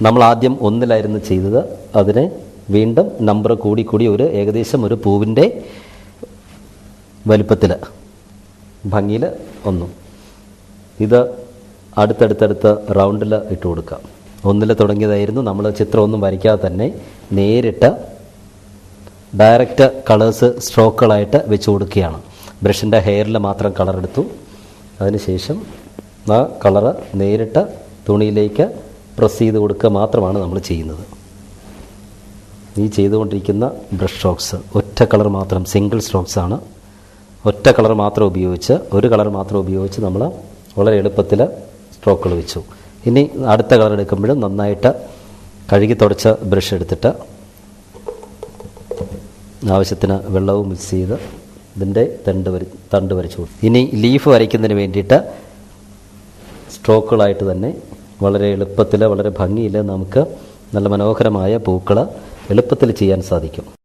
നമ്മൾ ആദ്യം 1-ലായിരുന്നു ചെയ്തത്. അതിന് വീണ്ടും നമ്പർ കൂടി ഒരു ഏകദേശം ഒരു പൂവിൻ്റെ വലിപ്പത്തിൽ, ഭംഗിയിൽ 1. ഇത് അടുത്തടുത്തടുത്ത് റൗണ്ടിൽ ഇട്ട് കൊടുക്കാം. 1-ൽ തുടങ്ങിയതായിരുന്നു. നമ്മൾ ചിത്രമൊന്നും വരയ്ക്കാതെ തന്നെ നേരിട്ട് ഡയറക്റ്റ് കളേഴ്സ് സ്ട്രോക്കുകളായിട്ട് വെച്ച് കൊടുക്കുകയാണ്. ബ്രഷിൻ്റെ ഹെയറിൽ മാത്രം കളറെടുത്തു. അതിനുശേഷം ആ കളറ് നേരിട്ട് തുണിയിലേക്ക് പ്രസ് ചെയ്ത് കൊടുക്കുക മാത്രമാണ് നമ്മൾ ചെയ്യുന്നത്. ഈ ചെയ്തുകൊണ്ടിരിക്കുന്ന ബ്രഷ് സ്ട്രോക്സ് ഒറ്റ കളർ മാത്രം, സിംഗിൾ സ്ട്രോക്സ് ആണ്. ഒറ്റ കളർ മാത്രം ഉപയോഗിച്ച്, ഒരു കളർ മാത്രം ഉപയോഗിച്ച് നമ്മൾ വളരെ എളുപ്പത്തിൽ സ്ട്രോക്കുകൾ വെച്ചു. ഇനി അടുത്ത കളർ എടുക്കുമ്പോഴും നന്നായിട്ട് കഴുകി തുടച്ച ബ്രഷ് എടുത്തിട്ട് ആവശ്യത്തിന് വെള്ളവും മിക്സ് ചെയ്ത് ഇതിൻ്റെ തണ്ട് വരച്ചു കൊടുക്കും. ഇനി ലീഫ് വരയ്ക്കുന്നതിന് വേണ്ടിയിട്ട് സ്ട്രോക്കുകളായിട്ട് തന്നെ വളരെ എളുപ്പത്തിൽ, വളരെ ഭംഗിയിൽ നമുക്ക് നല്ല മനോഹരമായ പൂക്കൾ എളുപ്പത്തിൽ ചെയ്യാൻ സാധിക്കും.